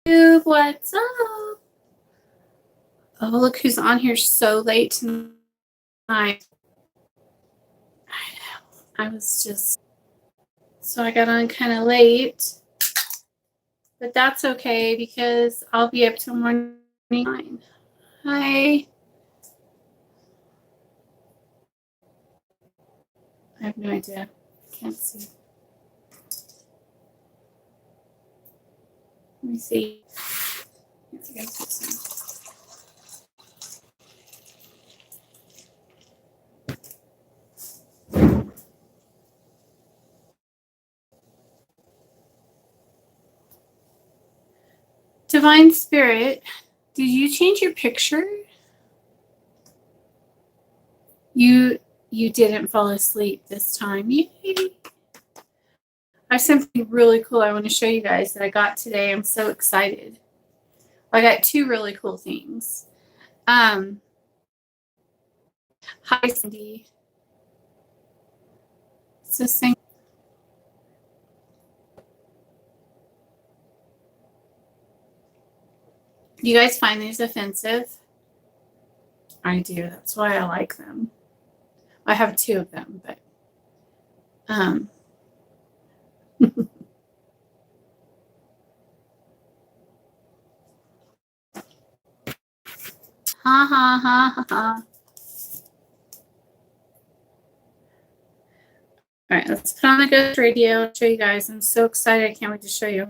What's up? Oh, look who's on here so late tonight. I was just, so I got on kind of late, but that's okay because I'll be up till morning 9. Hi. I have no idea. Can't see. Let me see. Divine Spirit, did you change your picture? You didn't fall asleep this time. Yay. I have something really cool I want to show you guys that I got today. I'm so excited. I got 2 really cool things. Hi, Cindy. So sing. Do you guys find these offensive? I do. That's why I like them. I have 2 of them, but ha ha ha ha ha. All right, let's put on the Ghost Radio. I'll show you guys. I'm so excited. I can't wait to show you.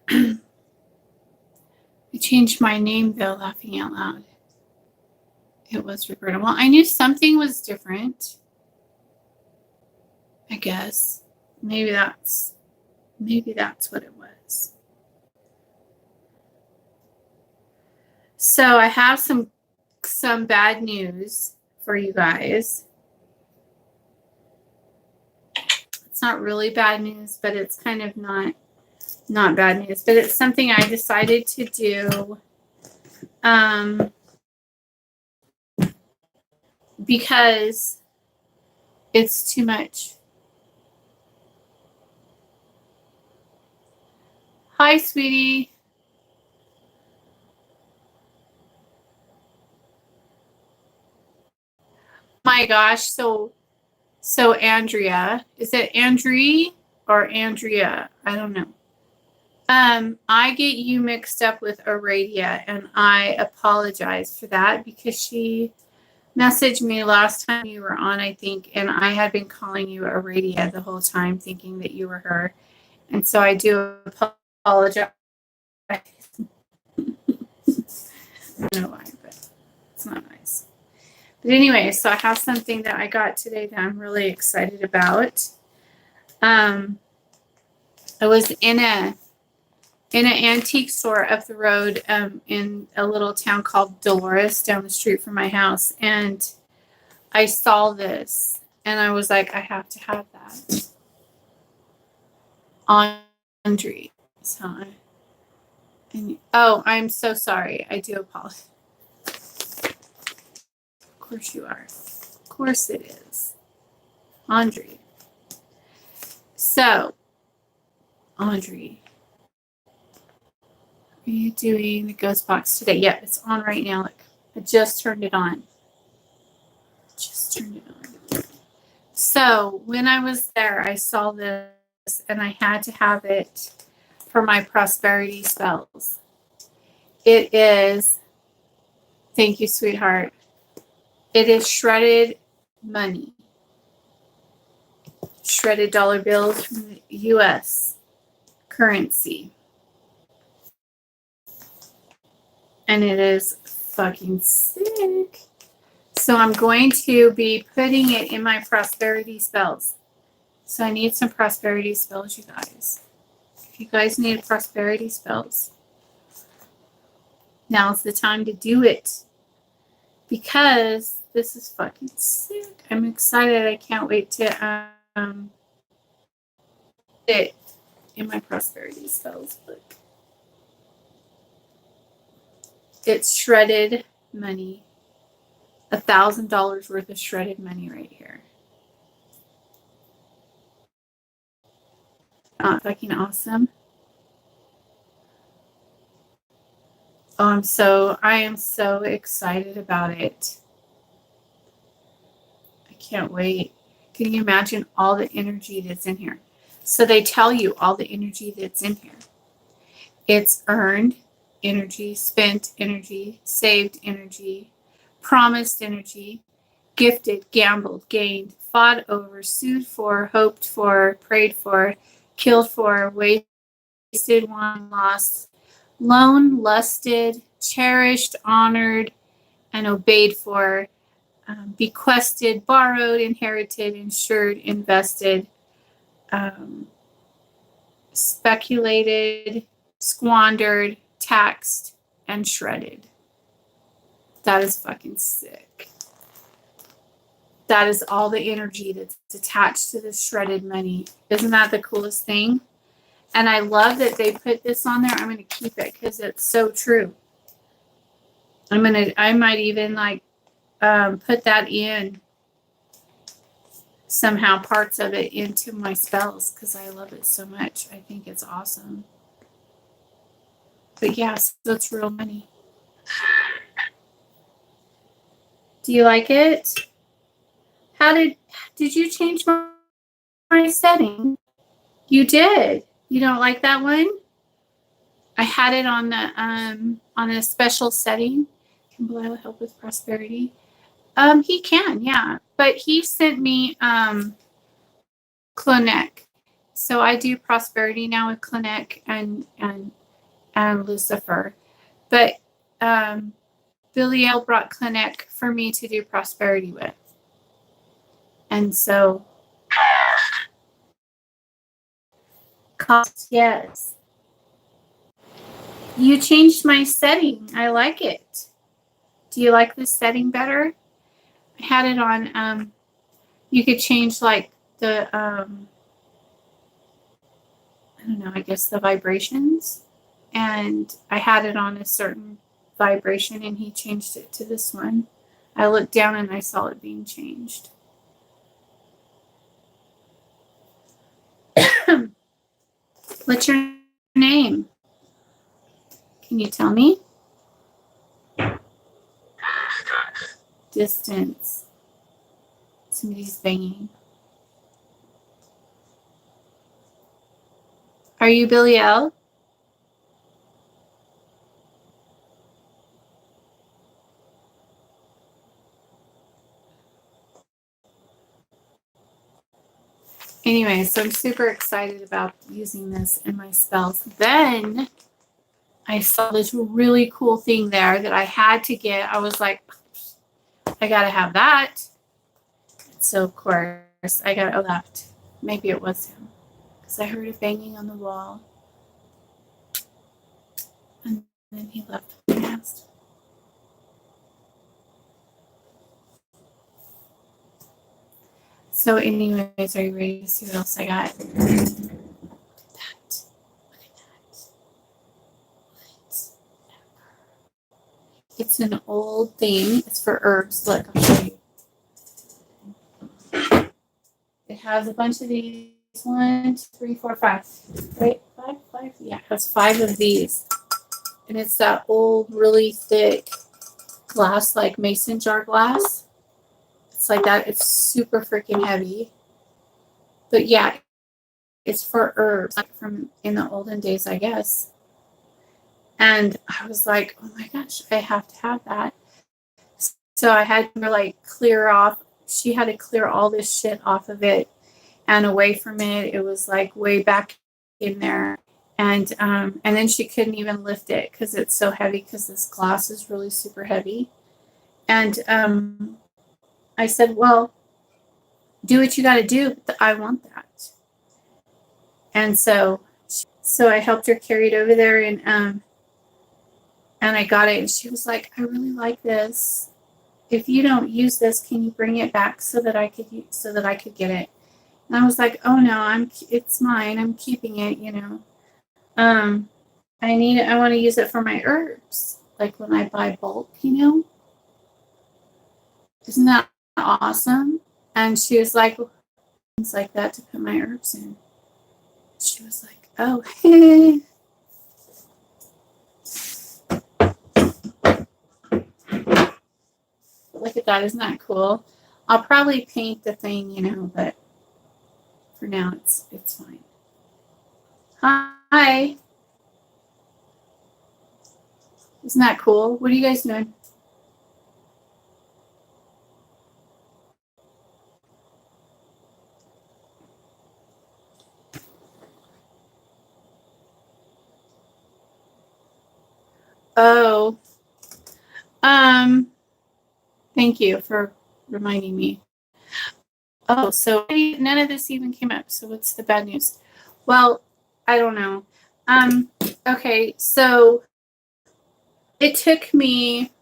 I changed my name though, laughing out loud. It was Roberta. Well, I knew something was different. I guess. Maybe that's what it was. So I have some bad news for you guys. It's not really bad news, but it's kind of not bad news. But it's something I decided to do because it's too much. Hi, sweetie. My gosh, so Andrea, is it Andrea or Andrea? I don't know. I get you mixed up with Aradia, and I apologize for that because she messaged me last time you were on, I think, and I had been calling you Aradia the whole time, thinking that you were her, and so I do apologize. I don't know why, but it's not nice. But anyway, so I have something that I got today that I'm really excited about. I was in an antique store up the road in a little town called Dolores down the street from my house, and I saw this, and I was like, I have to have that. Andre. Oh, I'm so sorry. I do apologize. Of course you are. Of course it is. Andre. So, Andre, are you doing the ghost box today? Yeah, it's on right now. Look, I just turned it on. So, when I was there, I saw this, and I had to have it for my prosperity spells. It is, thank you, sweetheart. It is shredded money. Shredded dollar bills from the U.S. currency. And it is fucking sick. So I'm going to be putting it in my prosperity spells. So I need some prosperity spells, you guys. If you guys need prosperity spells, now's the time to do it. Because this is fucking sick. I'm excited. I can't wait to it in my prosperity spells book. It's shredded money. $1,000 worth of shredded money right here. Not fucking awesome. I am so excited about it. I can't wait. Can you imagine all the energy that's in here? So they tell you all the energy that's in here. It's earned energy, spent energy, saved energy, promised energy, gifted, gambled, gained, fought over, sued for, hoped for, prayed for, killed for, wasted, won, lost, loaned, lusted, cherished, honored, and obeyed for, bequested, borrowed, inherited, insured, invested, speculated, squandered, taxed, and shredded. That is fucking sick. That is all the energy that's attached to this shredded money. Isn't that the coolest thing? And I love that they put this on there. I'm going to keep it because it's so true. I might even like put that in somehow, parts of it into my spells because I love it so much. I think it's awesome. But yeah, so it's real money. Do you like it? Did you change my setting? You did. You don't like that one? I had it on a special setting. Can Belial help with prosperity? He can, yeah. But he sent me Clinic. So I do prosperity now with Clinic and Lucifer. But Belial brought Clinic for me to do prosperity with. And so cost, yes. You changed my setting. I like it. Do you like this setting better? I had it on, you could change like the, I don't know, I guess the vibrations. And I had it on a certain vibration and he changed it to this one. I looked down and I saw it being changed. What's your name? Can you tell me? Distance. Somebody's banging. Are you Belial? Anyway, so I'm super excited about using this in my spells. Then I saw this really cool thing there that I had to get. I was like, I gotta have that. So of course I got left. Maybe it was him because I heard a banging on the wall, and then he left fast. So, anyways, are you ready to see what else I got? Look at that. Look at that. It's an old thing. It's for herbs. Look, I'll show you. It has a bunch of these. 1, 2, 3, 4, 5. Right? 5? Yeah, it has 5 of these. And it's that old, really thick glass, like mason jar glass. It's like that. It's super freaking heavy. But yeah, it's for herbs, like from in the olden days, I guess. And I was like, oh my gosh, I have to have that. So I had to like clear off. She had to clear all this shit off of it and away from it. It was like way back in there. And then she couldn't even lift it because it's so heavy because this glass is really super heavy. And I said, well, do what you got to do. I want that. And so I helped her carry it over there and I got it. And she was like, I really like this. If you don't use this, can you bring it back so that I could get it? And I was like, oh no, it's mine. I'm keeping it, you know. I want to use it for my herbs. Like when I buy bulk, you know. Isn't that awesome? And she was like, things like that to put my herbs in. She was like, oh, that. Isn't that cool? I'll probably paint the thing, you know, but for now it's fine. Hi. Isn't that cool? What are you guys doing? Oh, thank you for reminding me. Oh, so none of this even came up. So what's the bad news? Well, I don't know. Okay, so it took me,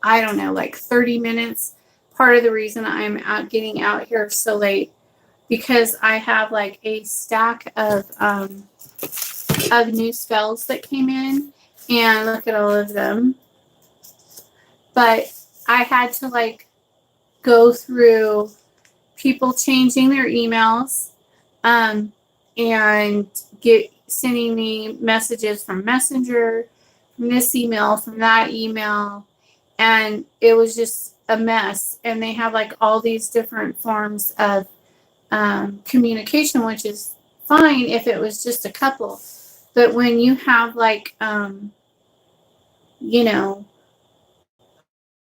I don't know, like 30 minutes. Part of the reason I'm getting out here so late because I have like a stack of new spells that came in, and look at all of them. But I had to like go through people changing their emails, and sending me messages from Messenger, from this email, from that email, and it was just a mess. And they have like all these different forms of communication, which is fine if it was just a couple, but when you have like you know,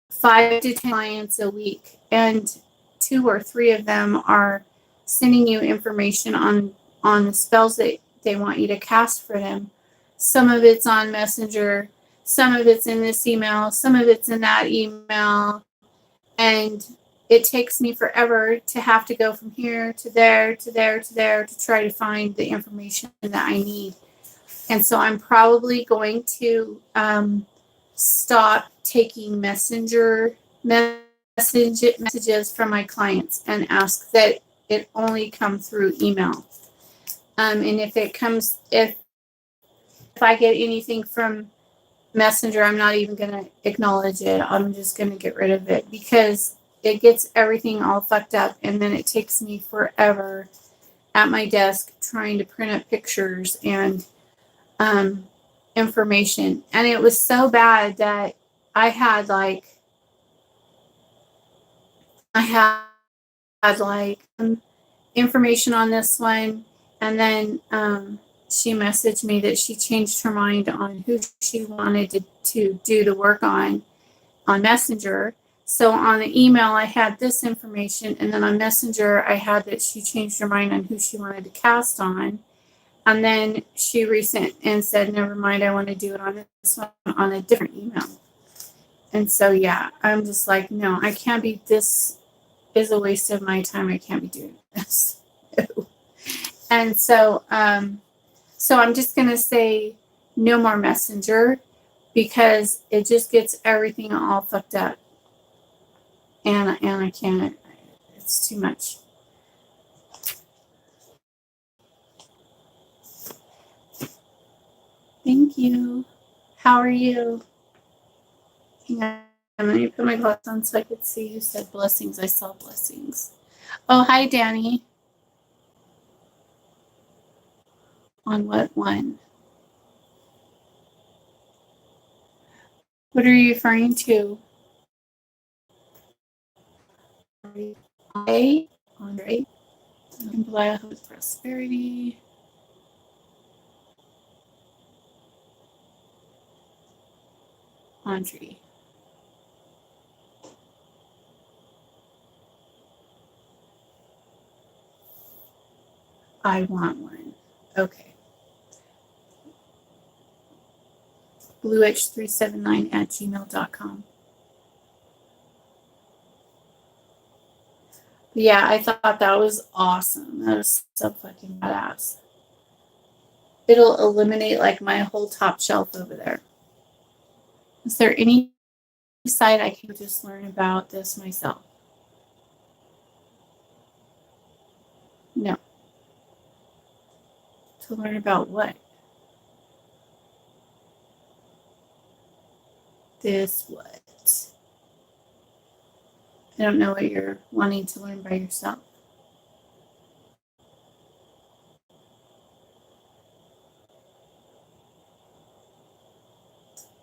5 to 10 clients a week, and 2 or 3 of them are sending you information on the spells that they want you to cast for them. Some of it's on Messenger, some of it's in this email, some of it's in that email, and it takes me forever to have to go from here to there to there to there to try to find the information that I need. And so I'm probably going to stop taking messenger messages from my clients and ask that it only come through email. And if I get anything from Messenger, I'm not even going to acknowledge it. I'm just going to get rid of it because it gets everything all fucked up, and then it takes me forever at my desk trying to print up pictures and information. And it was so bad that I had information on this one, and then she messaged me that she changed her mind on who she wanted to do the work on Messenger. So on the email, I had this information, and then on Messenger, I had that she changed her mind on who she wanted to cast on. And then she resent and said, never mind, I want to do it on this one on a different email. And so, yeah, I'm just like, no, I can't be, this is a waste of my time. I can't be doing this. And so, so I'm just going to say no more Messenger because it just gets everything all fucked up. And I can't, it's too much. Thank you. How are you? Hang on, let me put my glasses on so I could see. You said blessings. I saw blessings. Oh, hi, Danny. On what one? What are you referring to? Andre? Jambalaya with prosperity. Andre. I want one. Okay. blueedge379@gmail.com. Yeah, I thought that was awesome. That was so fucking badass. It'll eliminate like my whole top shelf over there. Is there any site I can just learn about this myself? No. To learn about what? This what? I don't know what you're wanting to learn by yourself.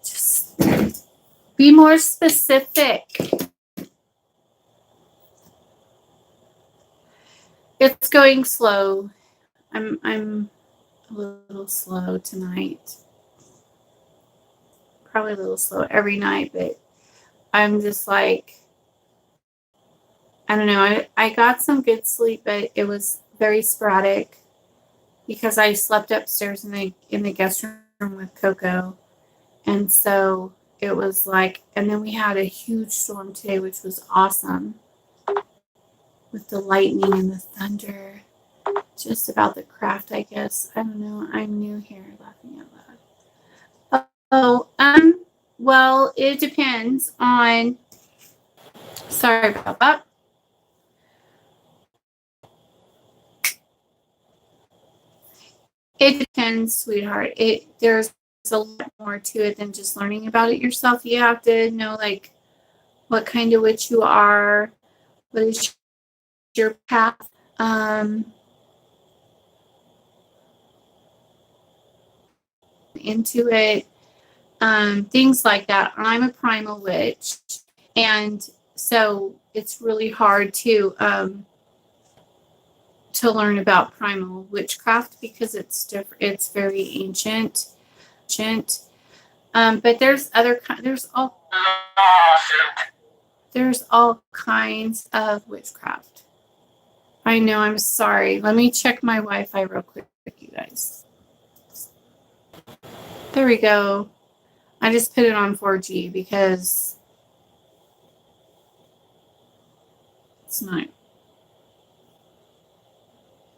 Just be more specific. It's going slow. I'm a little slow tonight. Probably a little slow every night, but I'm just like, I don't know. I got some good sleep, but it was very sporadic because I slept upstairs in the guest room with Coco. And so it was like, and then we had a huge storm today, which was awesome with the lightning and the thunder. Just about the craft, I guess. I don't know. I'm new here, laughing out loud. Well, it depends on. Sorry about that. It depends, sweetheart. There's a lot more to it than just learning about it yourself. You have to know like what kind of witch you are, what is your path. Into it, things like that. I'm a primal witch, and so it's really hard to learn about primal witchcraft because it's different. It's very ancient. But there's all kinds of witchcraft. I know. I'm sorry. Let me check my Wi-Fi real quick, you guys. There we go. I just put it on 4G because it's not.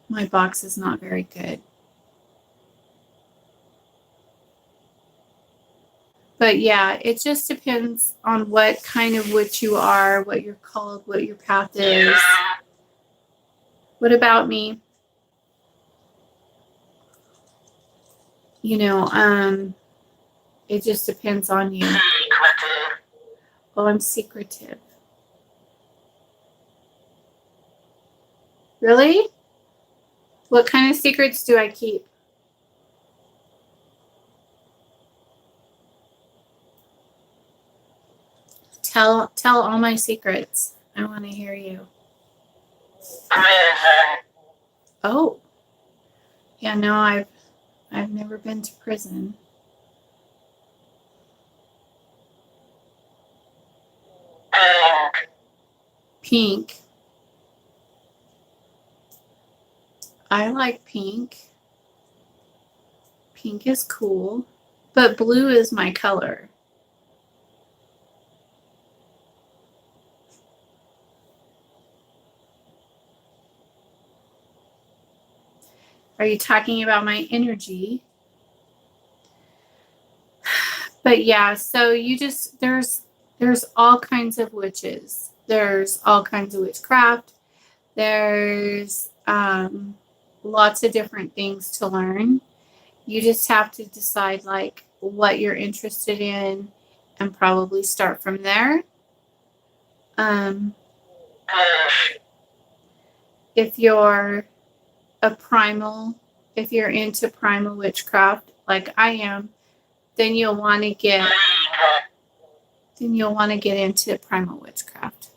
My box is not very good. But yeah, it just depends on what kind of witch you are, what you're called, what your path is. What about me? You know, it just depends on you. Oh, I'm secretive. Really? What kind of secrets do I keep? Tell all my secrets. I want to hear you. Oh. Yeah, no, I've never been to prison. Pink. I like pink. Pink is cool, but blue is my color. Are you talking about my energy? But yeah, so you just there's all kinds of witches. There's all kinds of witchcraft. There's lots of different things to learn. You just have to decide like what you're interested in and probably start from there. If you're if you're into primal witchcraft like I am, then you'll want to get into primal witchcraft.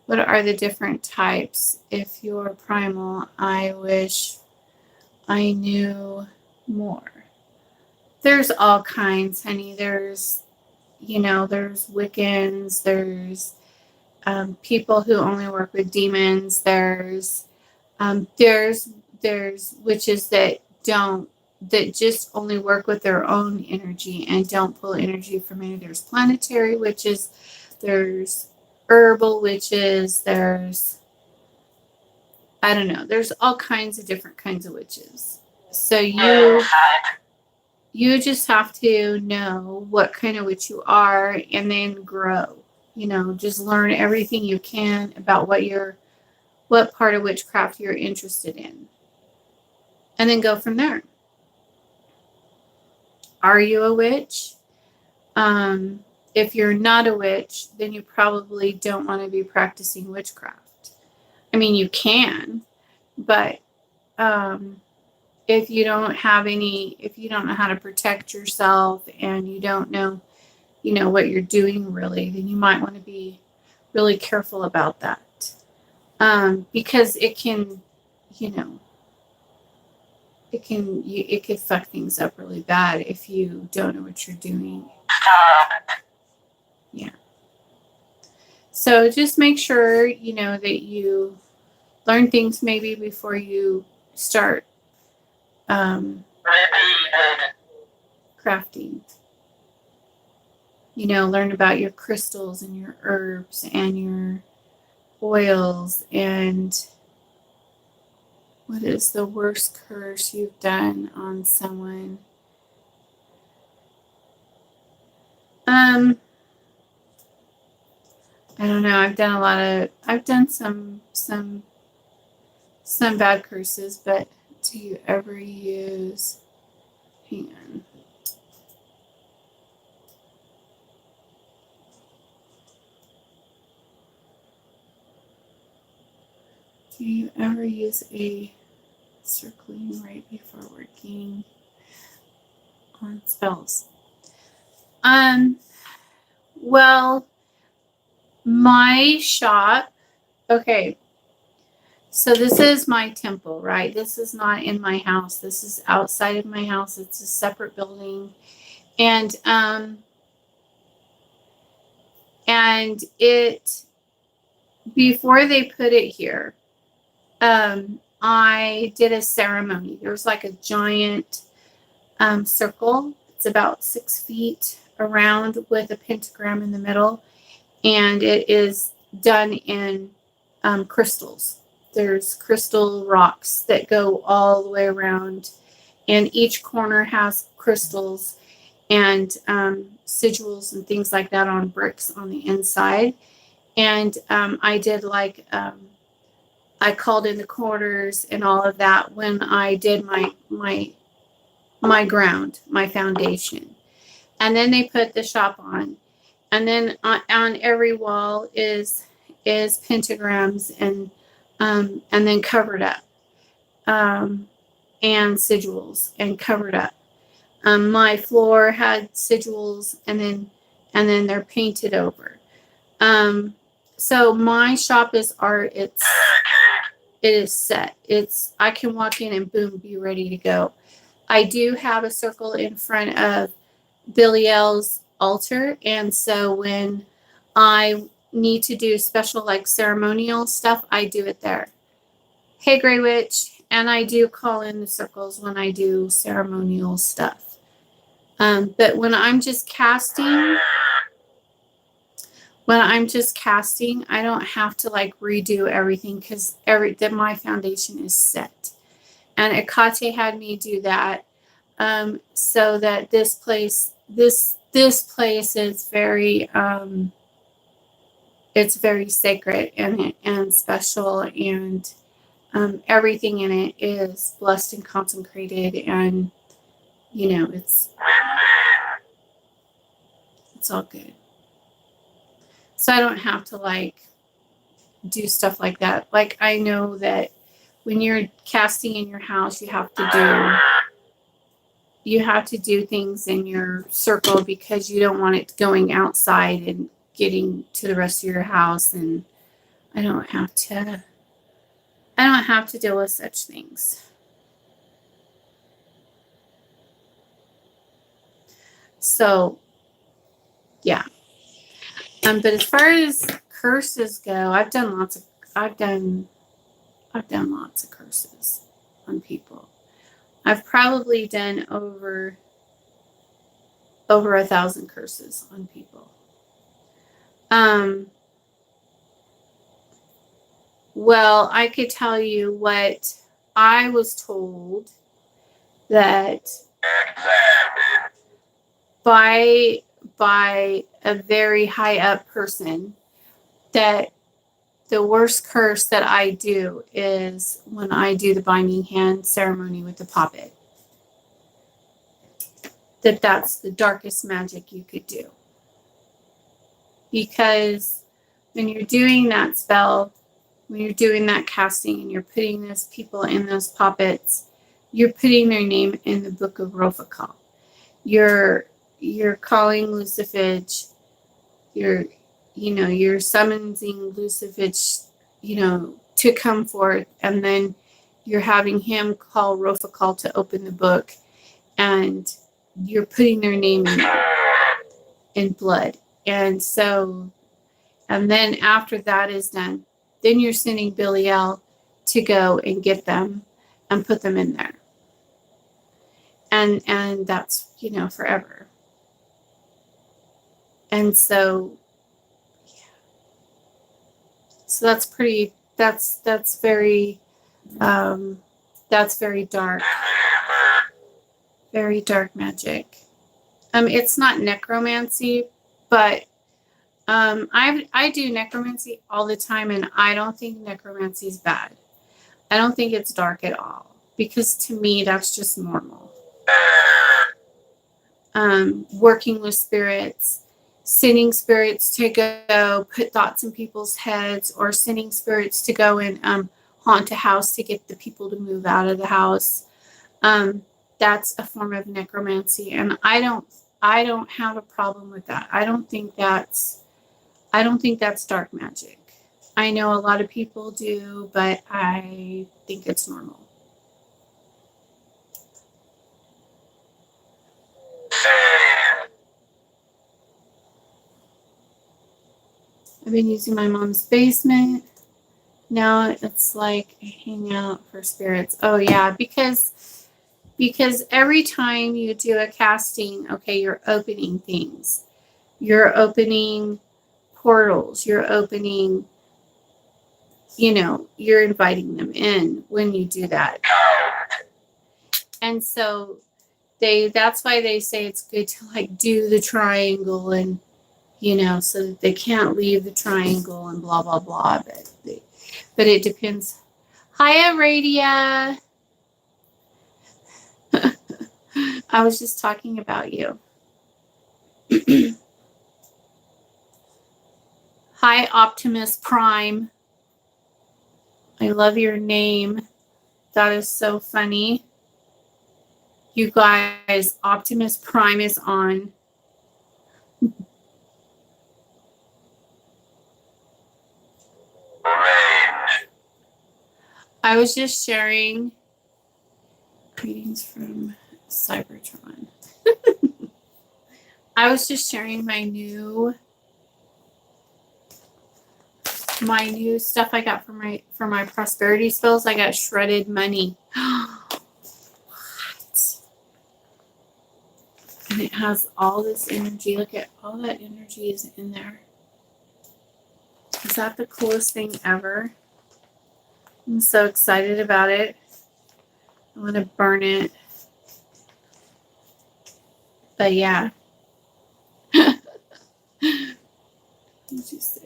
What are the different types? If you're primal, I wish I knew more. There's all kinds, honey. There's Wiccans. There's people who only work with demons. There's witches that just only work with their own energy and don't pull energy from any. There's planetary witches. There's herbal witches. There's, I don't know. There's all kinds of different kinds of witches. So you just have to know what kind of witch you are and then grow. Just learn everything you can about what part of witchcraft you're interested in. And then go from there. Are you a witch? If you're not a witch, then you probably don't want to be practicing witchcraft. I mean, you can, but if you don't know how to protect yourself and you don't know, what you're doing really, then you might want to be really careful about that. Because it can you know, it could fuck things up really bad if you don't know what you're doing. Yeah. So just make sure, you know, that you learn things maybe before you start crafting. You know, learn about your crystals and your herbs and your oils, and what is the worst curse you've done on someone. I don't know. I've done some bad curses, but do you ever use, hang on. Do you ever use a circling right before working on spells? Well, my shop, okay, so this is my temple, right? This is not in my house. This is outside of my house. It's a separate building. And it, before they put it here, I did a ceremony. There was like a giant circle. It's about 6 feet around with a pentagram in the middle. And it is done in crystals. There's crystal rocks that go all the way around, and each corner has crystals and sigils and things like that on bricks on the inside. And I did like I called in the corners and all of that when I did my ground, my foundation. And then they put the shop on. And then on every wall is pentagrams and then covered up, and sigils and covered up. My floor had sigils, and then they're painted over. So my shop is art. It is set. I can walk in and boom, be ready to go. I do have a circle in front of Biliel's altar, and so when I need to do special like ceremonial stuff, I do it there. Hey, Grey Witch, and I do call in the circles when I do ceremonial stuff. But when I'm just casting, I don't have to like redo everything because my foundation is set. And Ekate had me do that, so that this place is very it's very sacred and special, and everything in it is blessed and consecrated, and you know it's all good. So I don't have to like do stuff like that. Like I know that when you're casting in your house, you have to do things in your circle because you don't want it going outside and getting to the rest of your house. And I don't have to deal with such things. So yeah. But as far as curses go, I've done lots of curses on people. I've probably done over 1,000 curses on people. Well, I could tell you what I was told, that by a very high up person, that the worst curse that I do is when I do the binding hand ceremony with the poppet. That's the darkest magic you could do. Because when you're doing that spell, when you're doing that casting and you're putting those people in those poppets, you're putting their name in the book of Rofakal. You're calling Lucifage, you're summoning Lucifage, to come forth, and then you're having him call Rofakal to open the book, and you're putting their name in blood. And so, and then after that is done, then you're sending Biliel to go and get them and put them in there. And that's, you know, forever. And so, so that's pretty, that's very dark. Very dark magic. It's not necromancy, but I do necromancy all the time, and I don't think necromancy is bad. I don't think it's dark at all, because to me that's just normal. Working with spirits, sending spirits to go put thoughts in people's heads, or sending spirits to go and haunt a house to get the people to move out of the house. That's a form of necromancy, and I don't have a problem with that. I don't think that's dark magic. I know a lot of people do, but I think it's normal. I've been using my mom's basement. Now it's like a hangout for spirits. Oh yeah, because every time you do a casting, okay, you're opening things. You're opening portals. You're opening, you know, you're inviting them in when you do that. And so that's why they say it's good to like do the triangle, and, you know, so that they can't leave the triangle and blah, blah, blah. But it depends. Hiya, Radia. I was just talking about you. Hi, Optimus Prime. I love your name. That is so funny. You guys, Optimus Prime is on. I was just sharing. Greetings from Cybertron. I was just sharing my new stuff I got for my prosperity spells. I got shredded money. What? And it has all this energy. Look at all that energy is in there. Is that the coolest thing ever? I'm so excited about it. I want to burn it. But yeah. What did you say?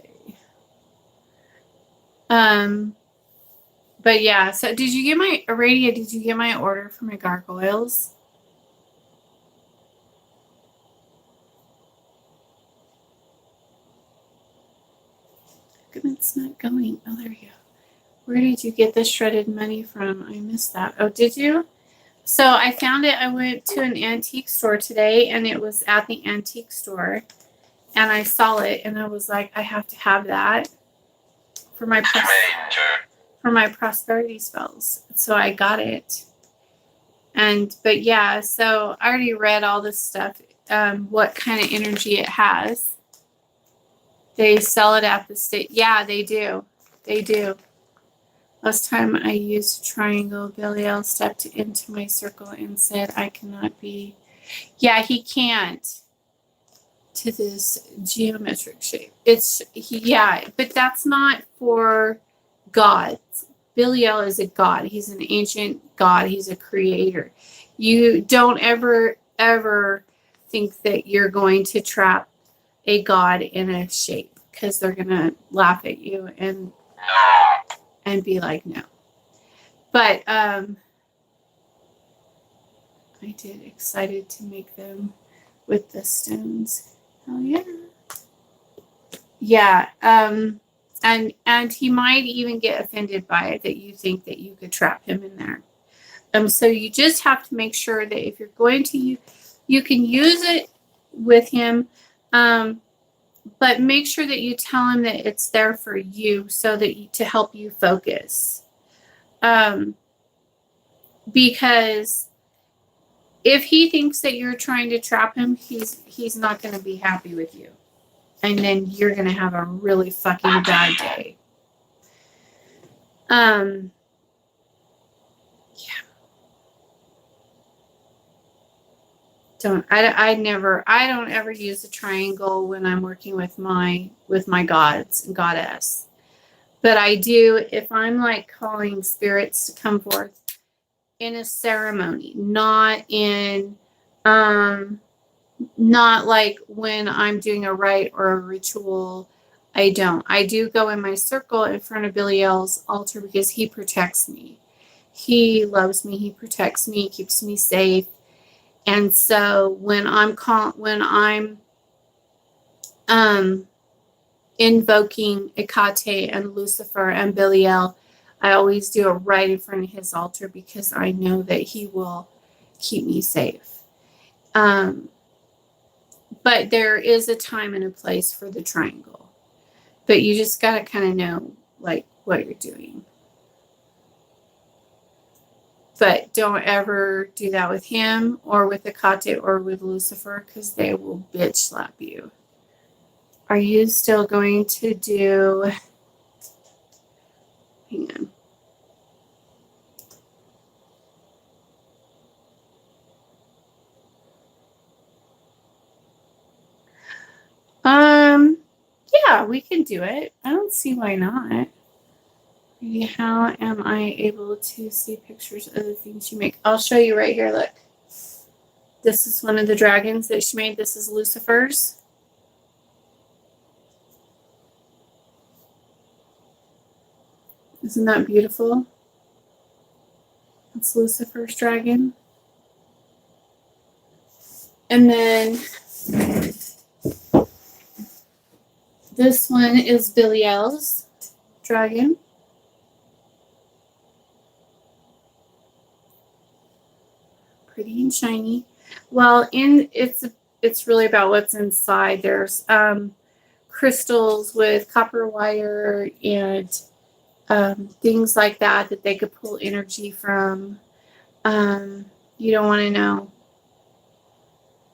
But yeah, so did you get my Aradia? Did you get my order for my gargoyles? It's not going. Oh, there you go. Where did you get the shredded money from? I missed that. Oh, did you? So I found it. I went to an antique store today, and it was at the antique store, and I saw it, and I was like, I have to have that for my prosperity spells. So I got it. But yeah, so I already read all this stuff, what kind of energy it has. They sell it at the state. Yeah, they do. They do. Last time I used a triangle, Biliel stepped into my circle and said, I cannot be. Yeah, he can't to this geometric shape. Yeah, but that's not for gods. Biliel is a god. He's an ancient god. He's a creator. You don't ever think that you're going to trap a god in a shape, because they're going to laugh at you and be like, no. But I did, excited to make them with the stones. Oh yeah. Yeah. And he might even get offended by it, that you think that you could trap him in there. So you just have to make sure that if you're going to you can use it with him, but make sure that you tell him that it's there for you, so that to help you focus. Because if he thinks that you're trying to trap him, he's not going to be happy with you. And then you're going to have a really fucking bad day. Yeah. I don't ever use a triangle when I'm working with my gods and goddess. But I do if I'm like calling spirits to come forth in a ceremony, not like when I'm doing a rite or a ritual. I don't. I do go in my circle in front of Biliel's altar because he protects me. He loves me. He protects me. Keeps me safe. And so when I'm invoking Hecate and Lucifer and Belial, I always do it right in front of his altar because I know that he will keep me safe. But there is a time and a place for the triangle. But you just got to kind of know like what you're doing. But don't ever do that with him or with Hecate or with Lucifer because they will bitch slap you. Are you still going to do... Hang on. Yeah, we can do it. I don't see why not. How am I able to see pictures of the things you make? I'll show you right here. Look. This is one of the dragons that she made. This is Lucifer's. Isn't that beautiful? That's Lucifer's dragon. And then this one is Belial's dragon. Pretty and shiny. Well, it's really about what's inside. There's crystals with copper wire and things like that they could pull energy from. You don't want to know.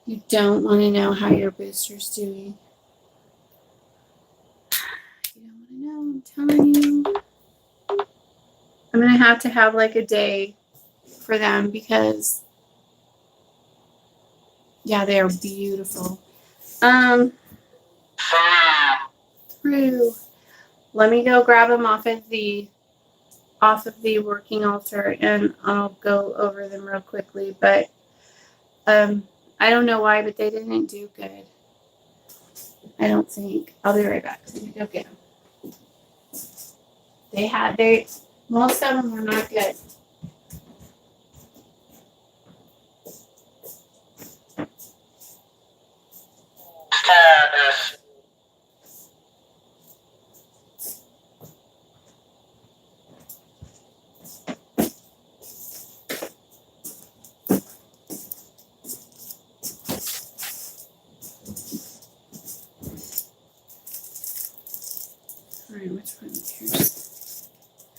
You don't want to know how your booster's doing. You don't want to know. I'm telling you. I'm going to have like a day for them because, yeah, they are beautiful. Through. Let me go grab them off of the working altar and I'll go over them real quickly. But I don't know why, but they didn't do good. I don't think. I'll be right back. Let me go get them. Most of them were not good. All right, which one?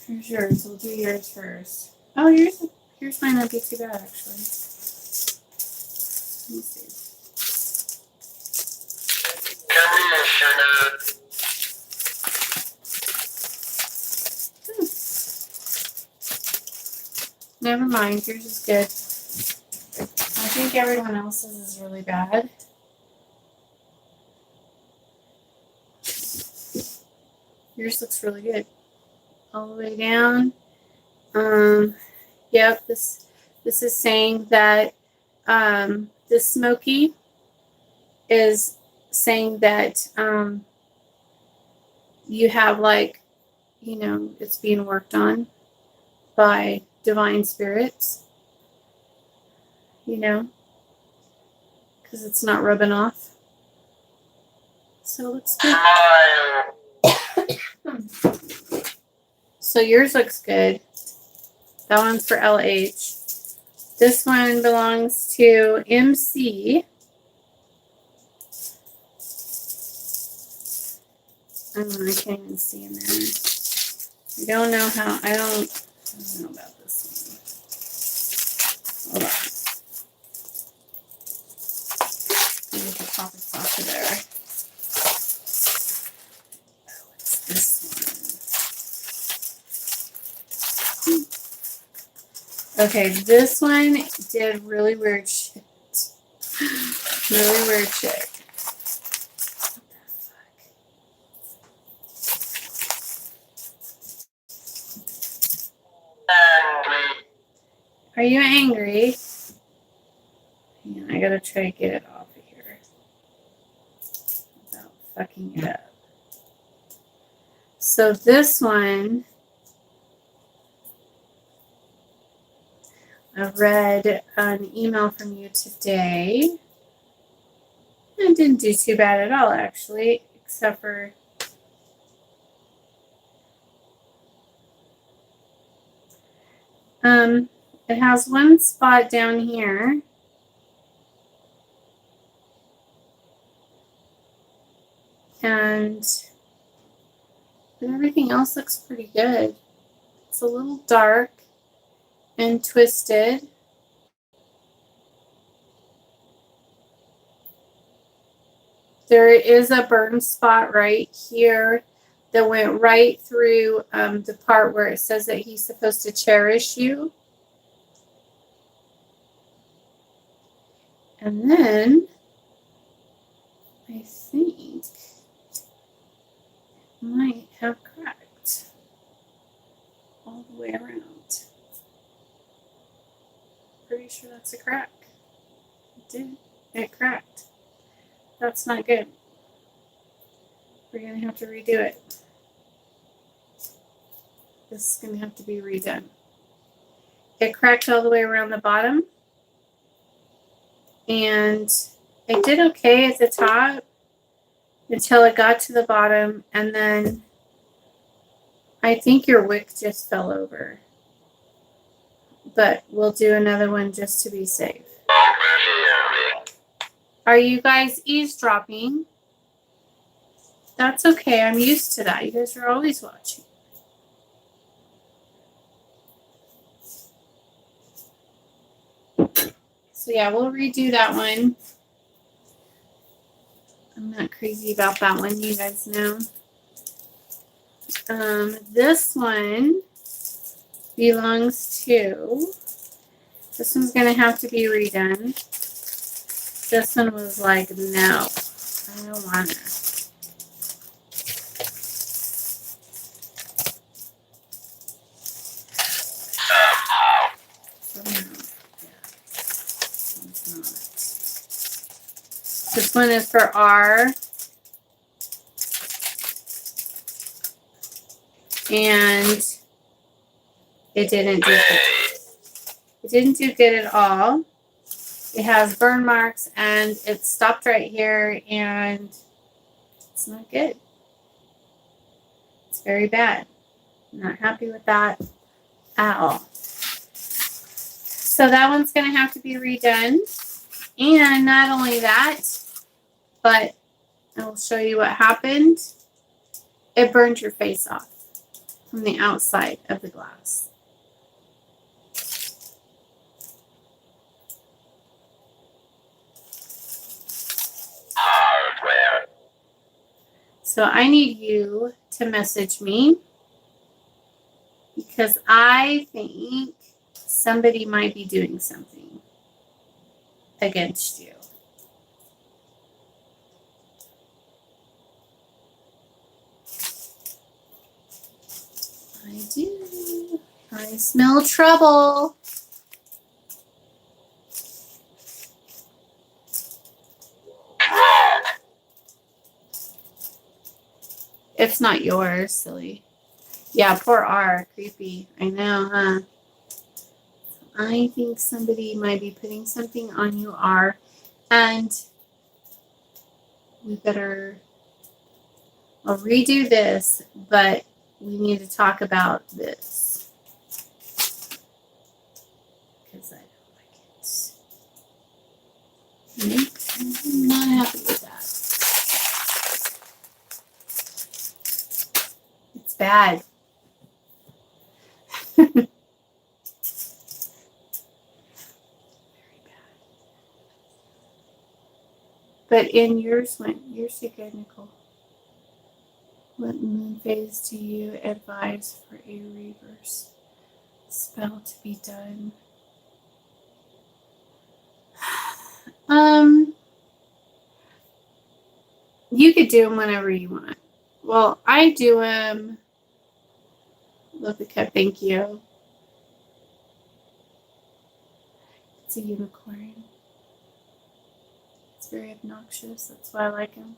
Here's yours. We'll do yours first. Oh, yours might not be too bad, actually. Let me see. Never mind. Yours is good. I think everyone else's is really bad. Yours looks really good. All the way down. Yep, this is saying that this smoky is saying that you have like, it's being worked on by divine spirits, because it's not rubbing off. So let's go. So yours looks good. That one's for LH. This one belongs to MC. I can't even see in there. I don't know about this one. get the topics off of there. What's this one? Okay, this one did really weird shit. Really weird shit. Are you angry? Yeah, I gotta try to get it off of here without fucking it up. So this one, I read an email from you today. It didn't do too bad at all, actually, except for it has one spot down here. And everything else looks pretty good. It's a little dark and twisted. There is a burn spot right here that went right through the part where it says that he's supposed to cherish you. And then I think it might have cracked all the way around. Pretty sure that's a crack. It did. It cracked. That's not good. We're going to have to redo it. This is going to have to be redone. It cracked all the way around the bottom. And it did okay at the top until it got to the bottom. And then I think your wick just fell over. But we'll do another one just to be safe. Are you guys eavesdropping? That's okay. I'm used to that. You guys are always watching. So yeah, we'll redo that one. I'm not crazy about that one, you guys know. This one belongs to, this one's going to have to be redone. This one was like, no, I don't want to. This one is for R. And it didn't do good. It didn't do good at all. It has burn marks and it stopped right here and it's not good. It's very bad. I'm not happy with that at all. So that one's going to have to be redone. And not only that, but I will show you what happened. It burned your face off from the outside of the glass. So I need you to message me because I think somebody might be doing something against you. I do. I smell trouble. It's not yours, silly. Yeah, poor R. Creepy. I know, huh? I think somebody might be putting something on you, R. And we better, I'll redo this, but we need to talk about this. Because I don't like it. I'm not happy with that. It's bad. But in yours you're good, Nicole. What moon phase do you advise for a reverse spell to be done? You could do them whenever you want. Well, I do them. Love the cup, thank you. It's a unicorn. It's very obnoxious. That's why I like him.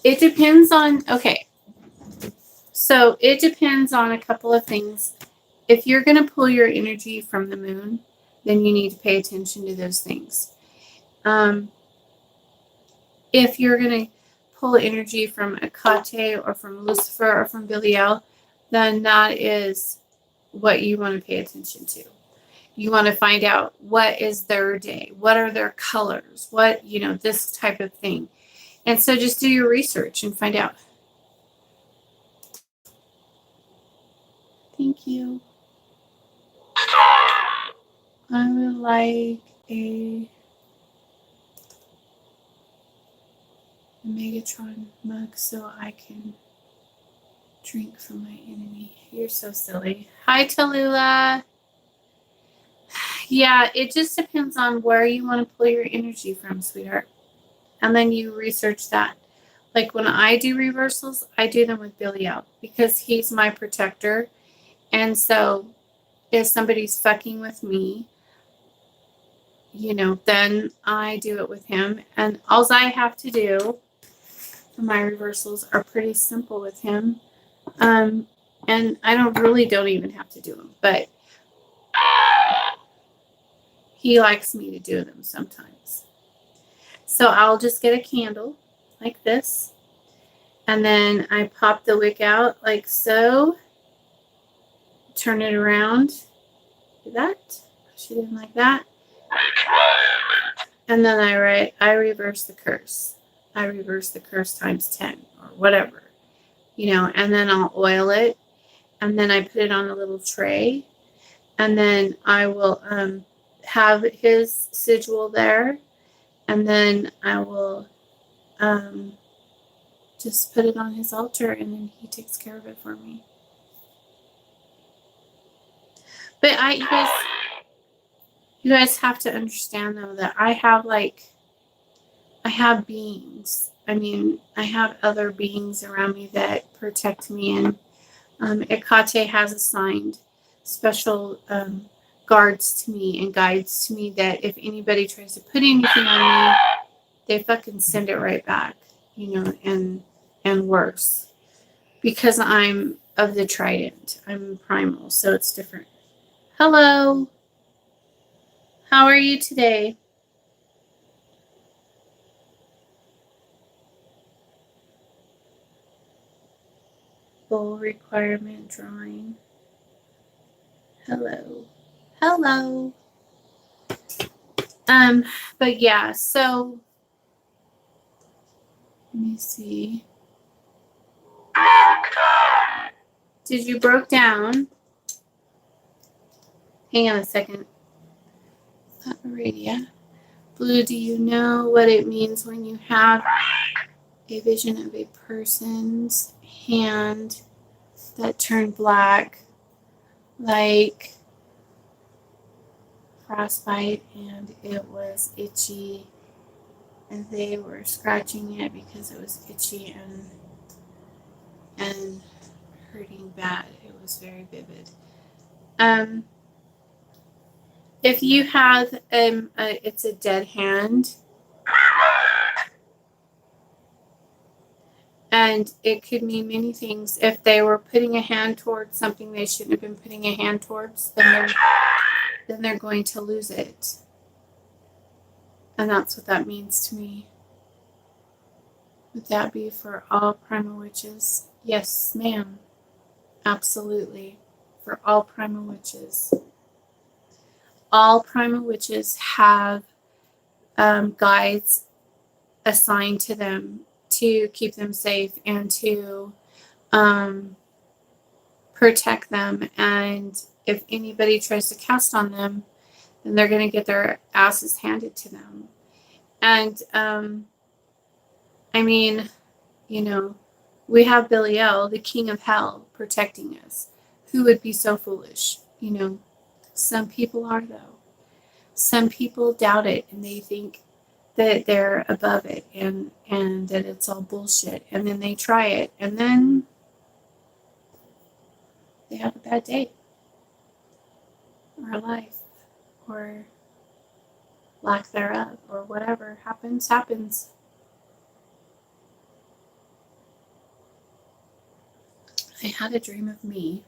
It depends on, okay. So it depends on a couple of things. If you're going to pull your energy from the moon, then you need to pay attention to those things. If you're going to pull energy from Hecate or from Lucifer or from Belial, then that is what you want to pay attention to. You want to find out what is their day, what are their colors, what, this type of thing. And so just do your research and find out. Thank you. I would like a Megatron mug so I can drink from my enemy. You're so silly. Hi, Tallulah. Yeah, it just depends on where you want to pull your energy from, sweetheart. And then you research that. Like when I do reversals, I do them with Belial because he's my protector. And so if somebody's fucking with me, then I do it with him. And all I have to do for my reversals are pretty simple with him. And I don't even have to do them, but he likes me to do them sometimes. So I'll just get a candle like this. And then I pop the wick out like so. Turn it around. Do that. Push it in like that. And then I reverse the curse. I reverse the curse times 10 or whatever. And then I'll oil it. And then I put it on a little tray. And then I will have his sigil there. And then I will just put it on his altar. And then he takes care of it for me. But you guys have to understand, though, that I have beings. I mean, I have other beings around me that protect me. And Hecate has assigned special guards to me and guides to me that if anybody tries to put anything on me, they fucking send it right back, and worse. Because I'm of the Trident. I'm primal, so it's different. Hello. How are you today? Full requirement drawing. Hello. But yeah, so let me see. Did you broke down? Hang on a second. Aradia. Blue, do you know what it means when you have a vision of a person's hand that turned black, like frostbite, and it was itchy, and they were scratching it because it was itchy and hurting bad. It was very vivid. If you have it's a dead hand, and it could mean many things. If they were putting a hand towards something they shouldn't have been putting a hand towards, then they're going to lose it. And that's what that means to me. Would that be for all primal witches? Yes, ma'am. Absolutely. For all primal witches. All primal witches have guides assigned to them to keep them safe and to protect them. And if anybody tries to cast on them, then they're going to get their asses handed to them. And I mean, you know, we have Belial, the king of hell, protecting us. Who would be so foolish? You know, some people are, though. Some people doubt it and they think that they're above it and that it's all bullshit. And then they try it and then they have a bad day or a life or lack thereof or whatever happens. I had a dream of me.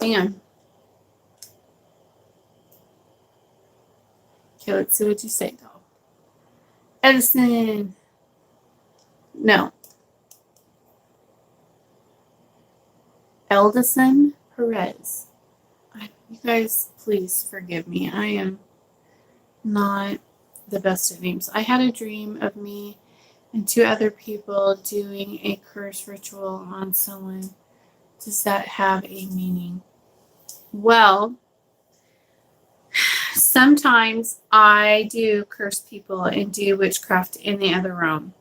Hang on. Okay, let's see what you say, though. Edison. No. Eldison Perez. You guys, please forgive me. I am not the best at names. I had a dream of me and 2 other people doing a curse ritual on someone. Does that have a meaning? Well, sometimes I do curse people and do witchcraft in the other realm.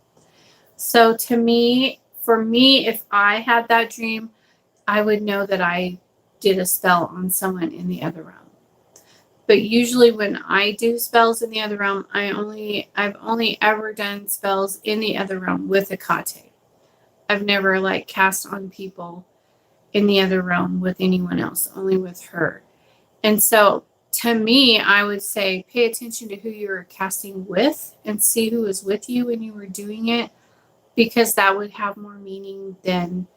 So for me, if I had that dream, I would know that I did a spell on someone in the other realm. But usually when I do spells in the other realm, I've only ever done spells in the other realm with Hecate. I've never like cast on people in the other realm with anyone else, only with her. And so to me, I would say pay attention to who you're casting with and see who was with you when you were doing it, because that would have more meaning than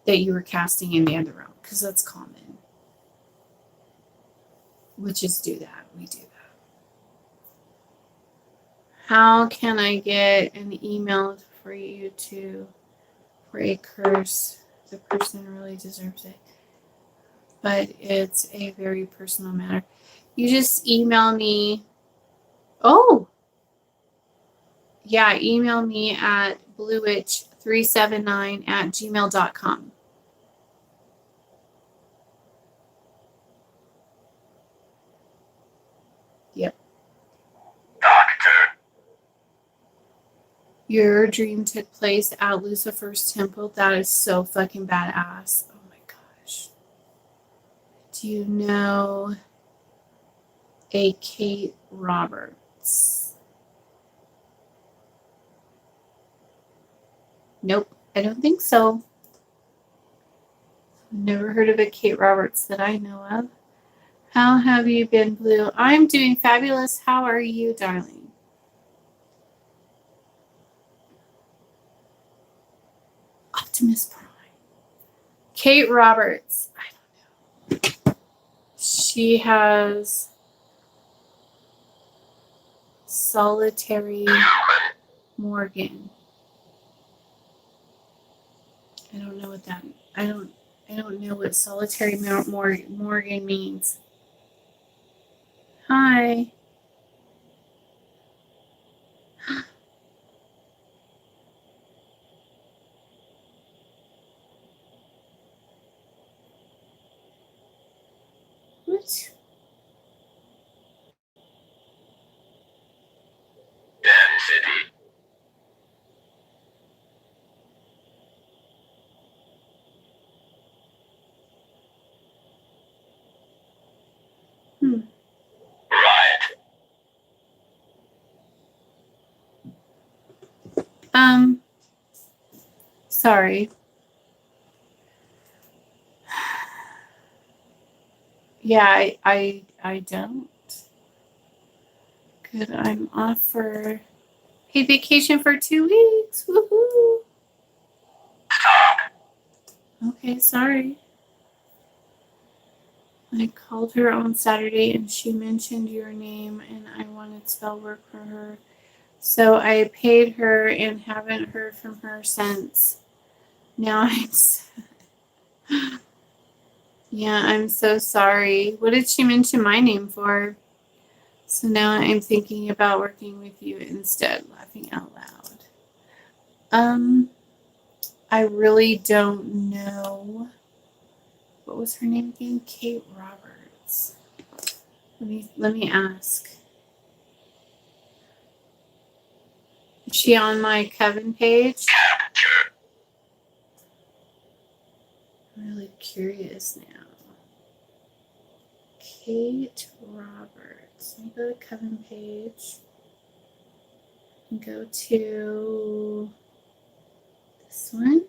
that you were casting in the other realm, because that's common. Witches do that. We do that. How can I get an email for you for a curse? The person really deserves it. But it's a very personal matter. You just email me. Oh, yeah, email me at bluewitch379@gmail.com. Yep. Your dream took place at Lucifer's temple. That is so fucking badass. Oh my gosh. Do you know a Kate Roberts? Nope, I don't think so. Never heard of a Kate Roberts that I know of. How have you been, Blue? I'm doing fabulous. How are you, darling? Optimus Prime. Kate Roberts. I don't know. She has Solitary Morgan. I don't know what that. I don't know what Solitary Morgan means. Hi. What? Sorry. Yeah, I don't. Good, I'm off for paid vacation for 2 weeks. Woohoo! Okay, sorry. I called her on Saturday and she mentioned your name and I wanted spell work for her. So I paid her and haven't heard from her since. Now I'm so sorry. What did she mention my name for? So now I'm thinking about working with you instead, laughing out loud. I really don't know. What was her name again? Kate Roberts. Let me ask. Is she on my Coven page? I'm really curious now. Kate Roberts. Let me go to Coven page. And go to this one.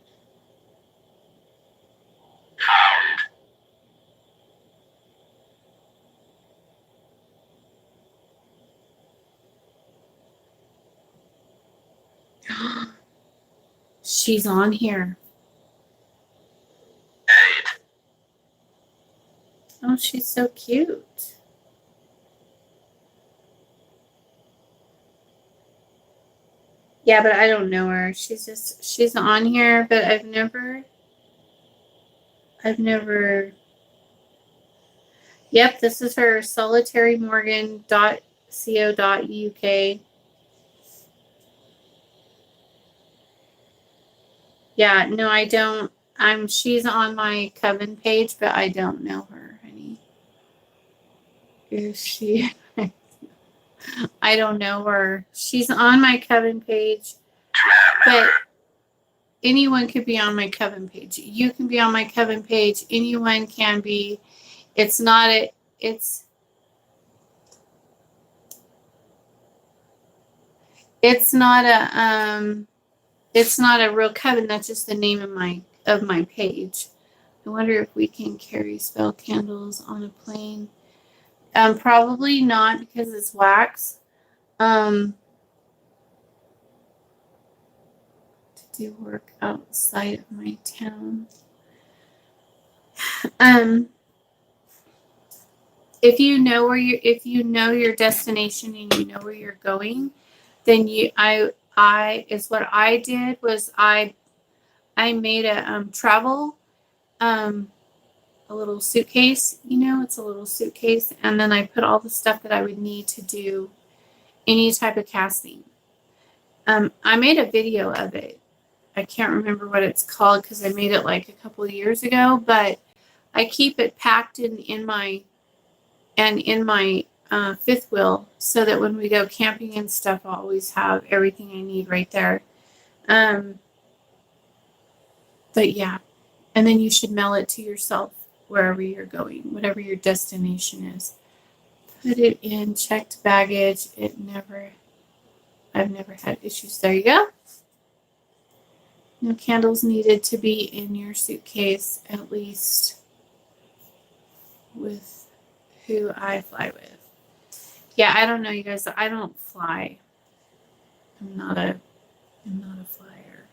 She's on here. Oh, she's so cute. Yeah, but I don't know her. She's on here, but I've never. Yep, this is her solitarymorgan.co.uk. Yeah, no, I don't. She's on my Coven page, but I don't know her, honey. Is she? I don't know her. She's on my Coven page, but anyone could be on my Coven page. You can be on my Coven page. Anyone can be. It's not a. It's not a. It's not a real Coven. That's just the name of my page. I wonder if we can carry spell candles on a plane. Probably not because it's wax. To do work outside of my town. If you know your destination and you know where you're going, then I is what I did was I made a travel a little suitcase, it's a little suitcase, and then I put all the stuff that I would need to do any type of casting. I made a video of it. I can't remember what it's called because I made it like a couple of years ago, but I keep it packed in my fifth wheel so that when we go camping and stuff, I'll always have everything I need right there. But yeah, and then you should mail it to yourself wherever you're going, whatever your destination is. Put it in checked baggage. I've never had issues. There you go. No candles needed to be in your suitcase, at least with who I fly with. Yeah, I don't know, you guys. I don't fly. I'm not a flyer.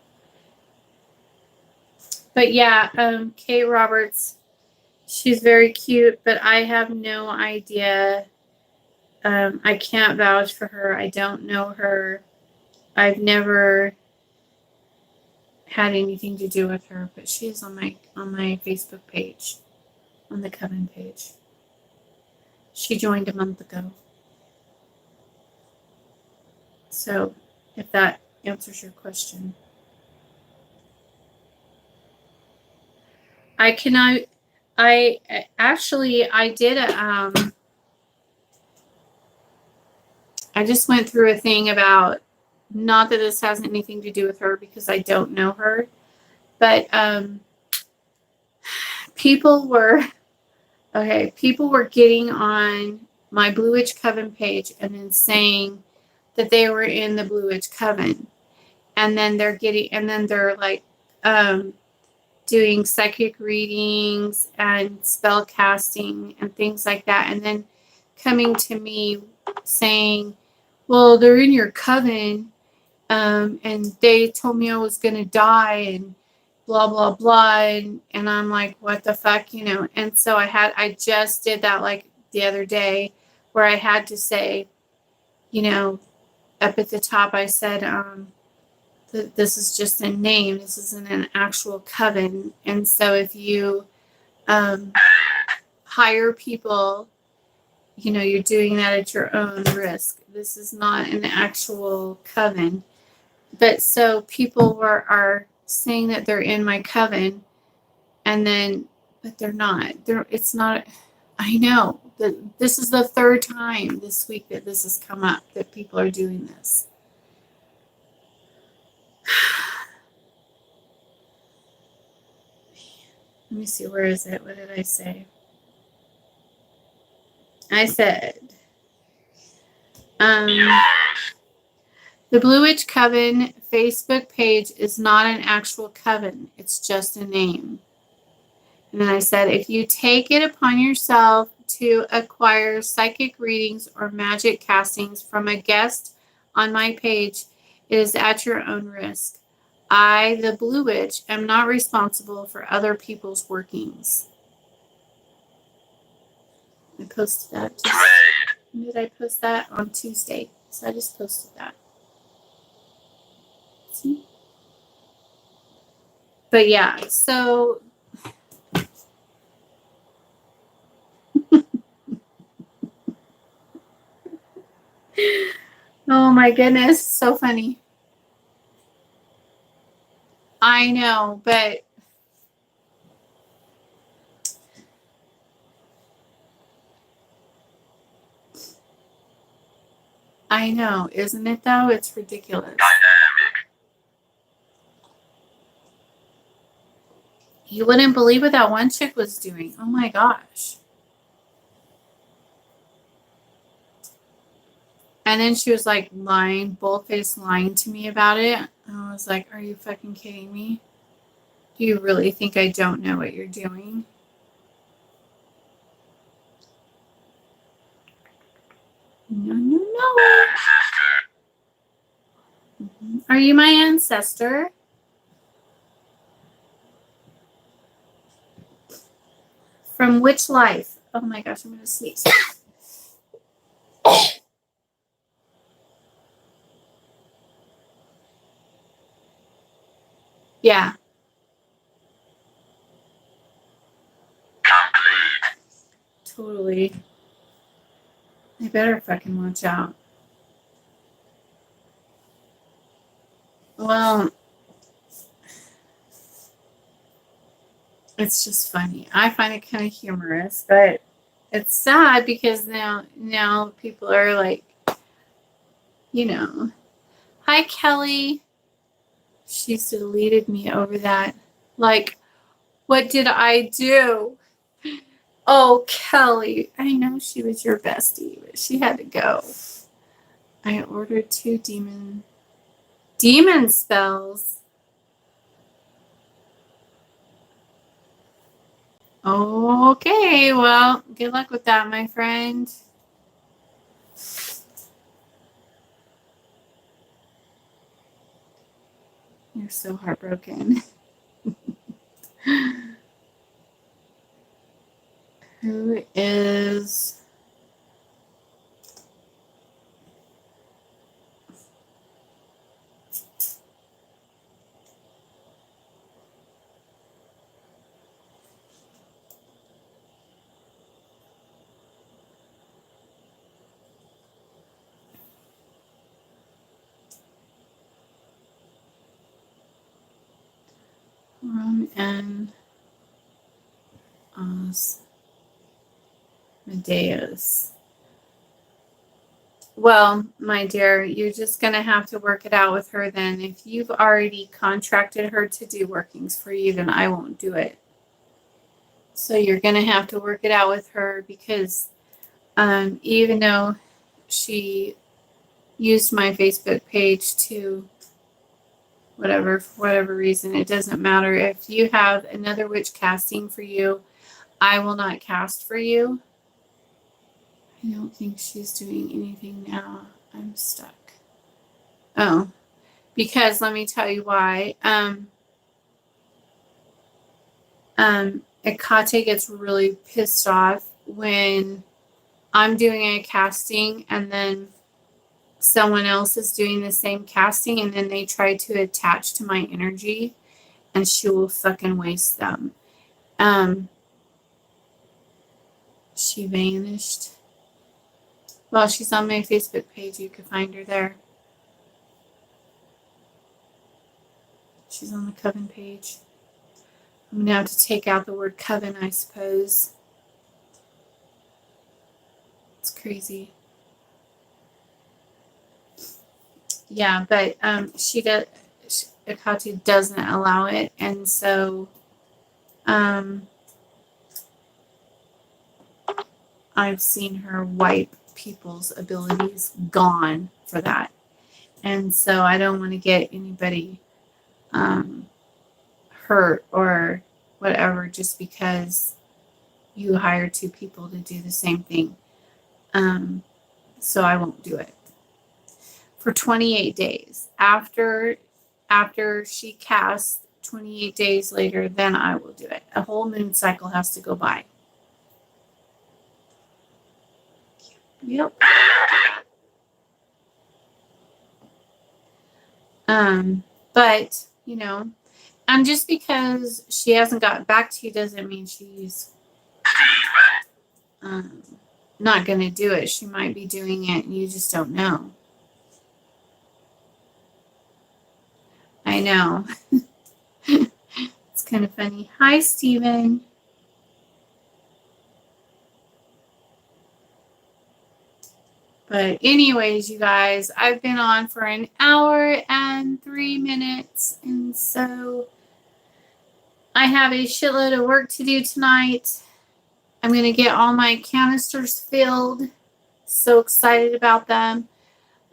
But yeah, Kate Roberts, she's very cute, but I have no idea. I can't vouch for her. I don't know her. I've never had anything to do with her, but she is on my Facebook page, on the Coven page. She joined a month ago. So, if that answers your question. I did I just went through a thing about, not that this has anything to do with her because I don't know her, but people were getting on my Blue Witch Coven page and then saying that they were in the Blue Witch Coven, and then they're like doing psychic readings and spell casting and things like that, and then coming to me saying, well, they're in your coven, and they told me I was going to die and blah, blah, blah. And I'm like, what the fuck, And so I just did that like the other day where I had to say, up at the top, I said, this is just a name. This isn't an actual coven. And so if you hire people, you're doing that at your own risk. This is not an actual coven. But so people are saying that they're in my coven, but they're not. It's not. I know that this is the third time this week that this has come up, that people are doing this. Let me see, where is it? What did I say? I said, the Blue Witch Coven Facebook page is not an actual coven. It's just a name. And then I said, if you take it upon yourself to acquire psychic readings or magic castings from a guest on my page, it is at your own risk. I, the Blue Witch, am not responsible for other people's workings. I posted that. When did I post that? On Tuesday. So I just posted that. See? But yeah, so oh my goodness, so funny. I know, but I know, isn't it though? It's ridiculous. You wouldn't believe what that one chick was doing. Oh my gosh. And then she was like lying, bold-faced lying to me about it. I was like, are you fucking kidding me? Do you really think I don't know what you're doing? No, no, no. Mm-hmm. Are you my ancestor? From which life? Oh my gosh, I'm going to sneeze. Yeah. Totally. I better fucking watch out. Well, it's just funny. I find it kind of humorous, but it's sad because now people are like, you know, hi Kelly. She's deleted me over that. Like, what did I do? Oh, Kelly. I know she was your bestie, but she had to go. I ordered 2 demon spells. Okay, well, good luck with that, my friend. You're so heartbroken. Who is... and Medeiros. Well, my dear, you're just going to have to work it out with her then. If you've already contracted her to do workings for you, then I won't do it. So you're going to have to work it out with her because even though she used my Facebook page to for whatever reason, it doesn't matter. If you have another witch casting for you, I will not cast for you. I don't think she's doing anything now. I'm stuck. Oh, because let me tell you why. Ekate gets really pissed off when I'm doing a casting and then someone else is doing the same casting and then they try to attach to my energy and she will fucking waste them. She vanished. Well, she's on my Facebook page. You can find her there. She's on the coven page. I'm going to have to take out the word coven, I suppose. It's crazy. Yeah, but Ekate doesn't allow it, and so I've seen her wipe people's abilities gone for that. And so I don't want to get anybody hurt or whatever just because you hire 2 people to do the same thing. So I won't do it. For 28 days. After she casts, 28 days later, then I will do it. A whole moon cycle has to go by. Yep. But, you know, and just because she hasn't gotten back to you doesn't mean she's not going to do it. She might be doing it and you just don't know. I know. It's kind of funny. Hi, Steven. But anyways, you guys, I've been on for an hour and 3 minutes. And so I have a shitload of work to do tonight. I'm going to get all my canisters filled. So excited about them.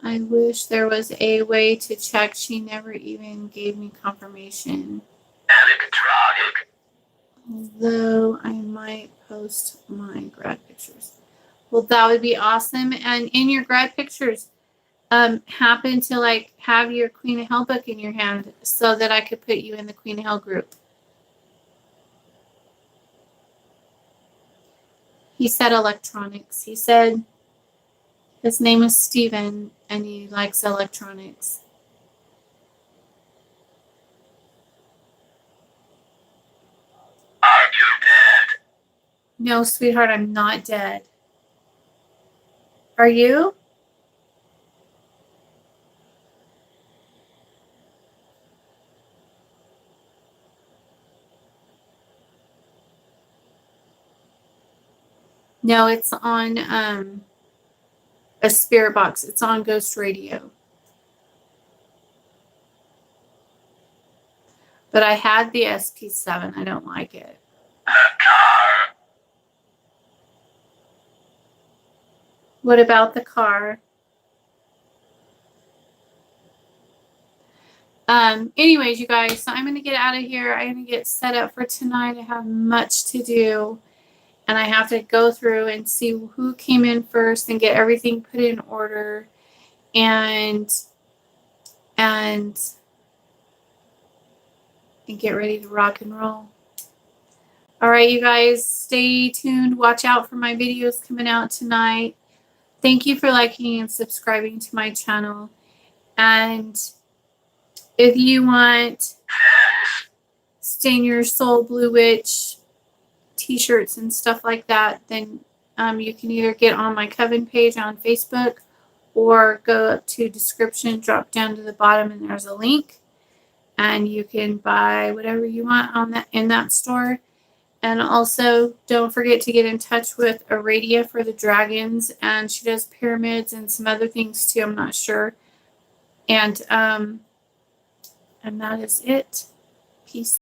I wish there was a way to check. She never even gave me confirmation. Electronic. Although I might post my grad pictures. Well, that would be awesome. And in your grad pictures, happen to like have your Queen of Hell book in your hand so that I could put you in the Queen of Hell group. He said electronics. He said his name is Steven and he likes electronics. Are you dead? No, sweetheart, I'm not dead. Are you? No, it's on a spirit box. It's on Ghost Radio. But I had the SP7. I don't like it. What about the car? Anyways, you guys, so I'm going to get out of here. I'm going to get set up for tonight. I have much to do. And I have to go through and see who came in first and get everything put in order. And get ready to rock and roll. All right, you guys, stay tuned. Watch out for my videos coming out tonight. Thank you for liking and subscribing to my channel. And if you want Stain Your Soul Blue Witch t-shirts and stuff like that, then you can either get on my Coven page on Facebook or go up to description, drop down to the bottom, and there's a link. And you can buy whatever you want on that in that store. And also, don't forget to get in touch with Aradia for the dragons. And she does pyramids and some other things too. I'm not sure. And that is it. Peace.